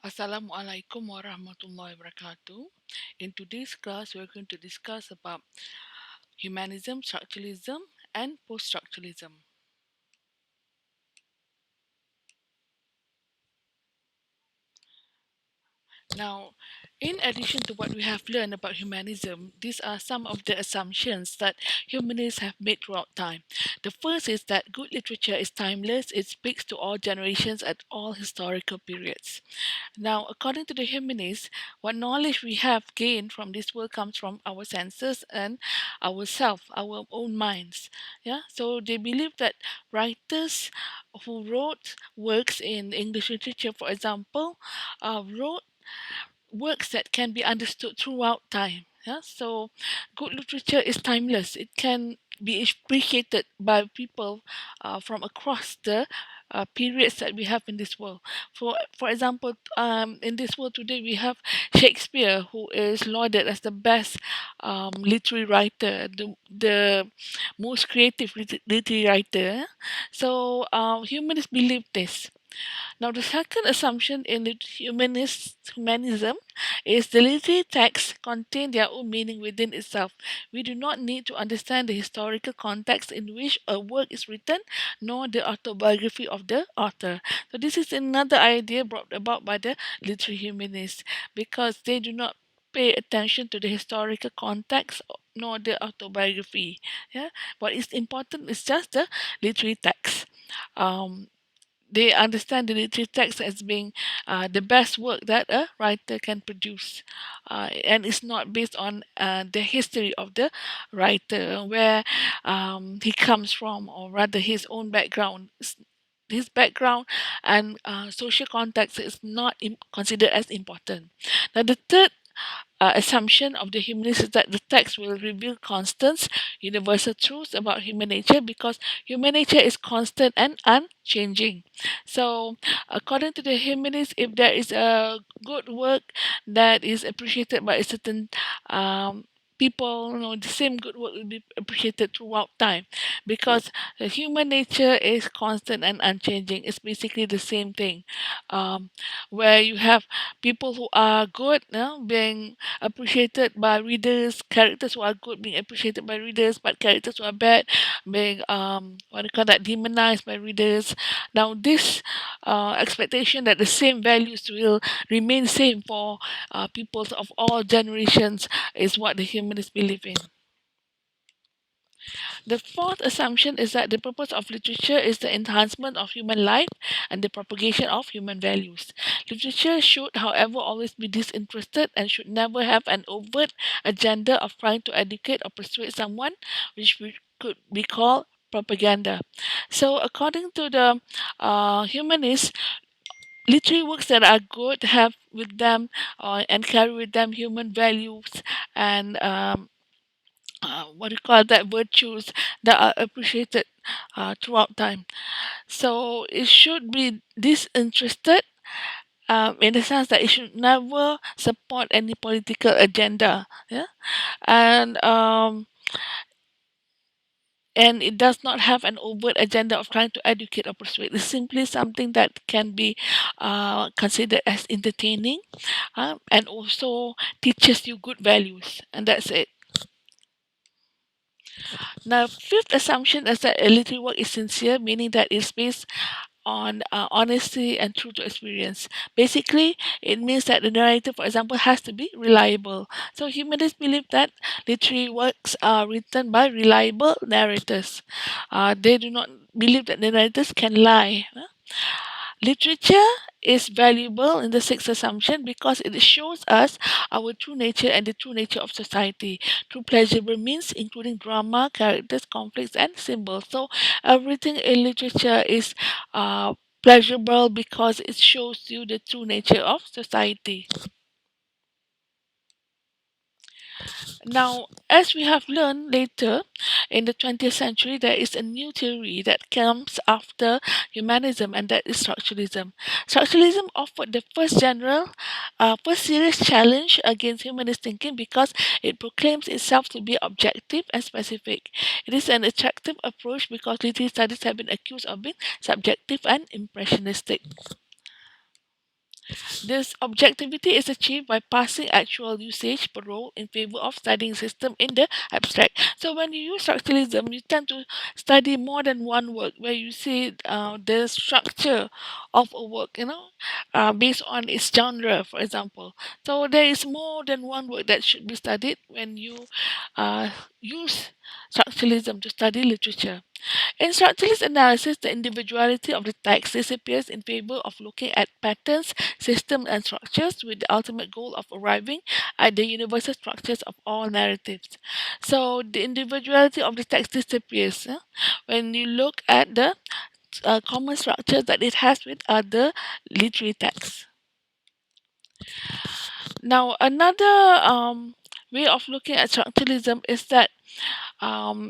Assalamualaikum warahmatullahi wabarakatuh. In today's class, we're going to discuss about humanism, structuralism, and post-structuralism. Now, in addition to what we have learned about humanism, these are some of the assumptions that humanists have made throughout time. The first is that good literature is timeless, it speaks to all generations at all historical periods. Now, according to the humanists, what knowledge we have gained from this world comes from our senses and ourself, our own minds. Yeah, so they believe that writers who wrote works in English literature, for example, wrote works that can be understood throughout time. Yeah? So, good literature is timeless. It can be appreciated by people from across the periods that we have in this world. For example, in this world today, we have Shakespeare, who is lauded as the best literary writer, the most creative literary writer. So, humanists believe this. Now, the second assumption in the humanism is the literary texts contain their own meaning within itself. We do not need to understand the historical context in which a work is written, nor the autobiography of the author. So, this is another idea brought about by the literary humanists because they do not pay attention to the historical context nor the autobiography. Yeah, what is important is just the literary text. Um, they understand the literary text as being the best work that a writer can produce, and it's not based on the history of the writer, where he comes from, or rather his own background. His background and social context is not considered as important. Now, the third assumption of the humanists is that the text will reveal constants, universal truths about human nature because human nature is constant and unchanging. So, according to the humanists, if there is a good work that is appreciated by a certain people, the same good work will be appreciated throughout time because the human nature is constant and unchanging. It's basically the same thing, where you have people who are good being appreciated by readers, characters who are good being appreciated by readers, but characters who are bad being what do you call that, demonized by readers. Now this expectation that the same values will remain same for peoples of all generations is what the humanists believe in. The fourth assumption is that the purpose of literature is the enhancement of human life and the propagation of human values. Literature should, however, always be disinterested and should never have an overt agenda of trying to educate or persuade someone, which could be called propaganda. So, according to the humanists, literary works that are good have with them and carry with them human values and what do you call that, virtues that are appreciated throughout time. So it should be disinterested, in the sense that it should never support any political agenda. Yeah, and and it does not have an overt agenda of trying to educate or persuade. It's simply something that can be considered as entertaining, and also teaches you good values, and that's it. Now, fifth assumption is that a literary work is sincere, meaning that it's based on honesty and true to experience. Basically, it means that the narrator, for example, has to be reliable. So, humanists believe that literary works are written by reliable narrators. They do not believe that the narrators can lie. Literature is valuable in the sixth assumption because it shows us our true nature and the true nature of society through pleasurable means, including drama, characters, conflicts, and symbols. So, everything in literature is pleasurable because it shows you the true nature of society. Now, as we have learned later in the 20th century, there is a new theory that comes after humanism, and that is structuralism. Structuralism offered the first serious challenge against humanist thinking because it proclaims itself to be objective and specific. It is an attractive approach because literary studies have been accused of being subjective and impressionistic. This objectivity is achieved by passing actual usage parole in favor of studying system in the abstract. So when you use structuralism, you tend to study more than one work, where you see the structure of a work, based on its genre, for example. So there is more than one work that should be studied when you uh, use structuralism to study literature. In structuralist analysis, the individuality of the text disappears in favor of looking at patterns, systems, and structures with the ultimate goal of arriving at the universal structures of all narratives. So the individuality of the text disappears when you look at the common structures that it has with other literary texts. Now, another way of looking at structuralism is that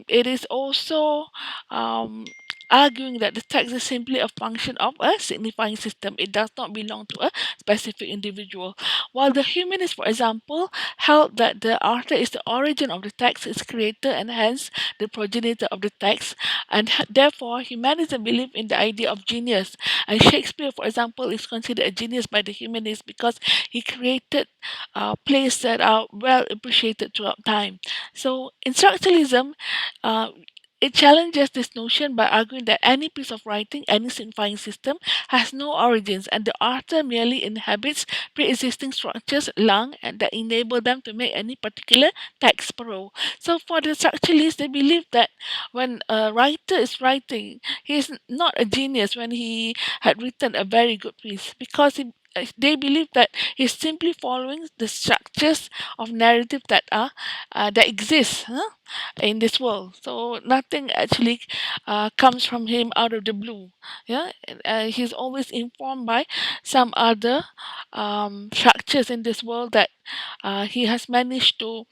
it is also um, arguing that the text is simply a function of a signifying system. It does not belong to a specific individual. While the humanists, for example, held that the author is the origin of the text, its creator, and hence the progenitor of the text, and therefore humanism believed in the idea of genius. And Shakespeare, for example, is considered a genius by the humanists because he created plays that are well appreciated throughout time. So, in structuralism, uh, it challenges this notion by arguing that any piece of writing, any signifying system, has no origins, and the author merely inhabits pre-existing structures long and that enable them to make any particular text parole. So, for the structuralists, they believe that when a writer is writing, he is not a genius when he had written a very good piece because they believe that he's simply following the structures of narrative that exist in this world. So nothing actually comes from him out of the blue. Yeah, and, he's always informed by some other structures in this world that he has managed to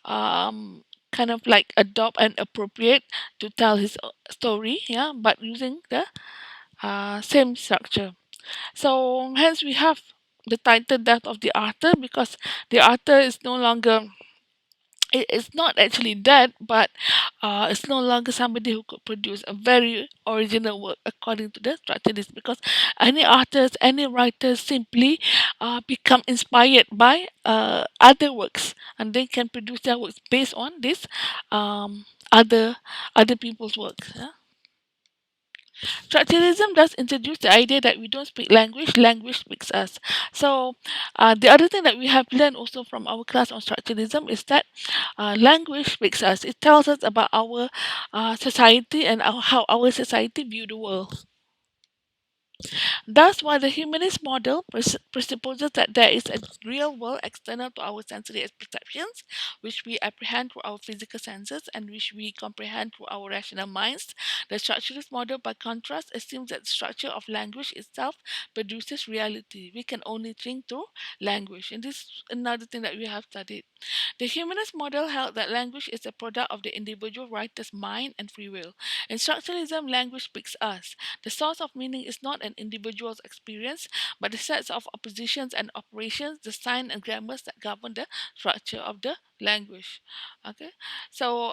kind of like adopt and appropriate to tell his story. Yeah, but using the same structure. So hence we have the title death of the author because the author is no longer it is not actually dead, but it's no longer somebody who could produce a very original work according to the structuralist. Because any artist, any writer simply become inspired by other works, and they can produce their works based on this other people's works. Yeah? Structuralism does introduce the idea that we don't speak language, language speaks us. So, the other thing that we have learned also from our class on structuralism is that language speaks us. It tells us about our society and how our society view the world. Thus, while the humanist model presupposes that there is a real world external to our sensory perceptions, which we apprehend through our physical senses and which we comprehend through our rational minds, the structuralist model, by contrast, assumes that the structure of language itself produces reality. We can only think through language. And this is another thing that we have studied. The humanist model held that language is a product of the individual writer's mind and free will. In structuralism, language speaks us. The source of meaning is not an individual's experience, but the sets of oppositions and operations, the sign and grammars that govern the structure of the language. Okay, so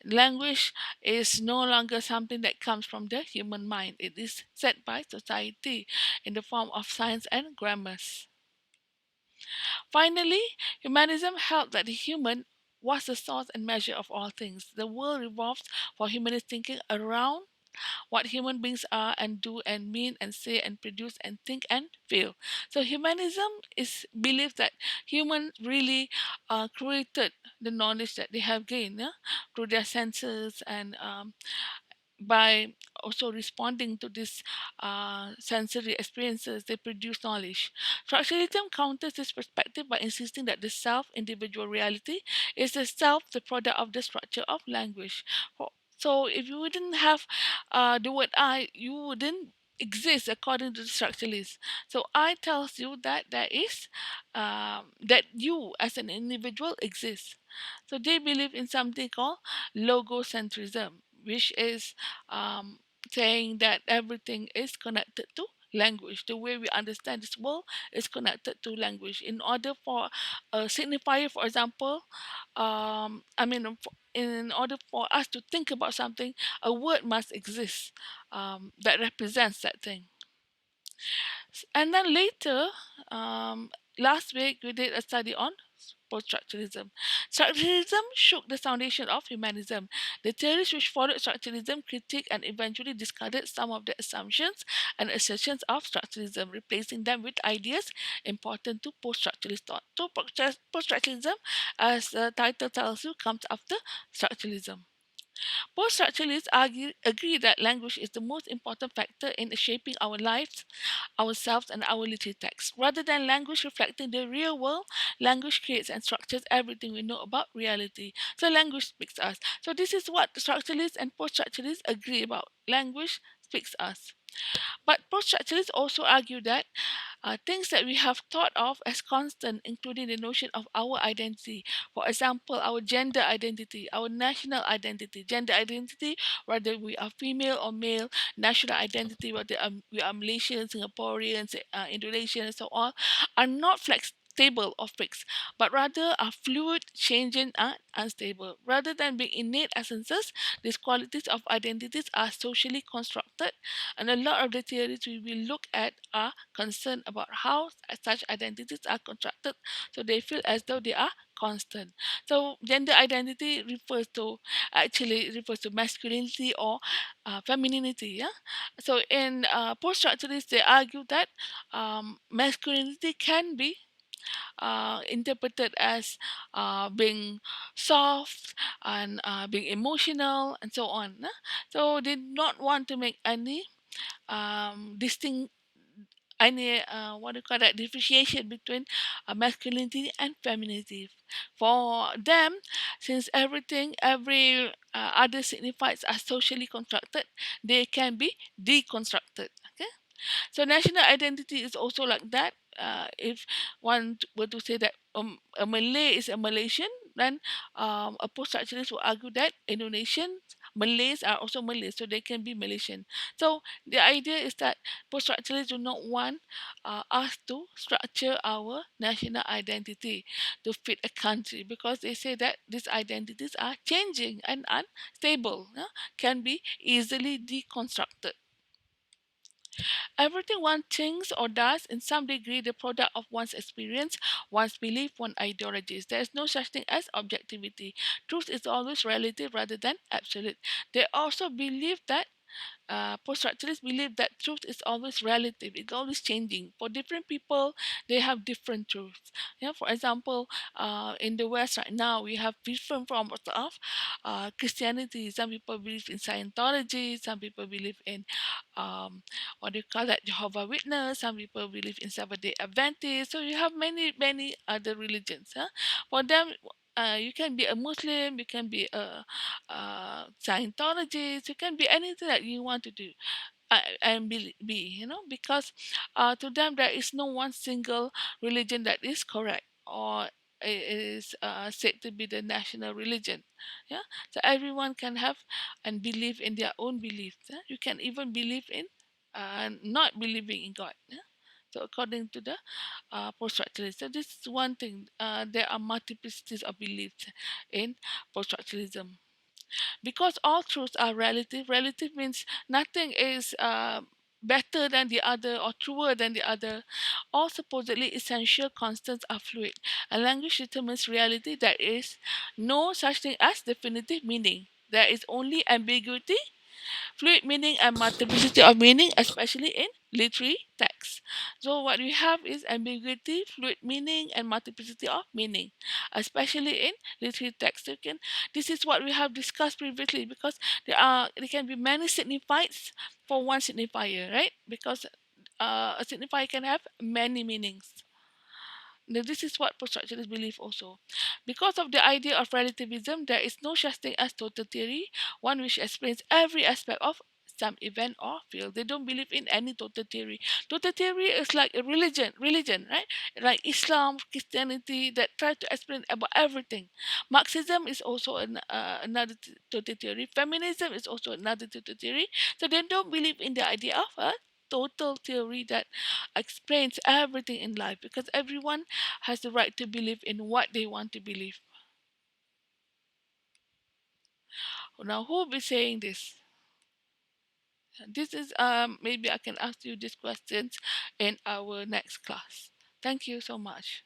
language is no longer something that comes from the human mind. It is set by society in the form of signs and grammars. Finally, humanism held that the human was the source and measure of all things. The world revolves for humanist thinking around what human beings are and do and mean and say and produce and think and feel. So humanism is belief that humans really created the knowledge that they have gained through their senses and by also responding to these sensory experiences, they produce knowledge. Structuralism counters this perspective by insisting that the self, individual reality, is the self, the product of the structure of language. So, if you wouldn't have the word I, you wouldn't exist according to the structuralist. So, I tells you that there is that you as an individual exists. So, they believe in something called logocentrism, which is um, saying that everything is connected to language. The way we understand this world is connected to language. In order for a signifier, for example, in order for us to think about something, a word must exist that represents that thing. And then later, um, last week we did a study on post-structuralism. Structuralism shook the foundation of humanism. The theories which followed structuralism critiqued and eventually discarded some of the assumptions and assertions of structuralism, replacing them with ideas important to post-structuralist thought. So post-structuralism, as the title tells you, comes after structuralism. Post-structuralists agree that language is the most important factor in shaping our lives, ourselves, and our literary text. Rather than language reflecting the real world, language creates and structures everything we know about reality. So language speaks us. So this is what structuralists and post-structuralists agree about. Language speaks us. But post-structuralists also argue that things that we have thought of as constant, including the notion of our identity. For example, our gender identity, our national identity, gender identity, whether we are female or male, national identity, whether we are Malaysian, Singaporeans, Indonesian, and so on, are not stable or fixed, but rather are fluid, changing, and unstable. Rather than being innate essences, these qualities of identities are socially constructed, and a lot of the theories we will look at are concerned about how such identities are constructed so they feel as though they are constant. So gender identity refers to masculinity or femininity. Yeah. So in post-structuralists, they argue that masculinity can be interpreted as being soft and being emotional and so on. So they do not want to make any distinct any what do you call that differentiation between masculinity and femininity. For them, since every other signifiers are socially constructed, they can be deconstructed. Okay, so national identity is also like that. If one were to say that a Malay is a Malaysian, then a post-structuralist will argue that Indonesian Malays are also Malays, so they can be Malaysian. So the idea is that post-structuralists do not want us to structure our national identity to fit a country because they say that these identities are changing and unstable, yeah, can be easily deconstructed. Everything one thinks or does, in some degree, the product of one's experience, one's belief, one's ideologies. There is no such thing as objectivity. Truth is always relative rather than absolute. They also believe that post-structuralists believe that truth is always relative. It's always changing. For different people, they have different truths. Yeah, for example, in the West right now, we have different forms of Christianity. Some people believe in Scientology. Some people believe in what do you call that, Jehovah Witness. Some people believe in Seventh Day Adventist. So you have many other religions. Huh? For them, you can be a Muslim, you can be a Scientologist, you can be anything that you want to do and be, because to them there is no one single religion that is correct or is said to be the national religion. Yeah, so everyone can have and believe in their own beliefs. Yeah? You can even believe in not believing in God. Yeah? So according to the post-structuralism. So this is one thing. There are multiplicities of beliefs in post-structuralism. Because all truths are relative, relative means nothing is better than the other or truer than the other. All supposedly essential constants are fluid. A language determines reality. There is no such thing as definitive meaning. There is only ambiguity, fluid meaning, and multiplicity of meaning, especially in literary texts. So what we have is ambiguity, fluid meaning, and multiplicity of meaning, especially in literary texts. This is what we have discussed previously because there can be many signifiers for one signifier, right? Because a signifier can have many meanings. Now, this is what post-structuralists believe also. Because of the idea of relativism, there is no such thing as total theory, one which explains every aspect of some event or field. They don't believe in any total theory. Total theory is like a religion, right? Like Islam, Christianity, that try to explain about everything. Marxism is also another total theory. Feminism is also another total theory. So they don't believe in the idea of a total theory that explains everything in life because everyone has the right to believe in what they want to believe. Now, who will be saying this? This is maybe I can ask you these questions in our next class. Thank you so much.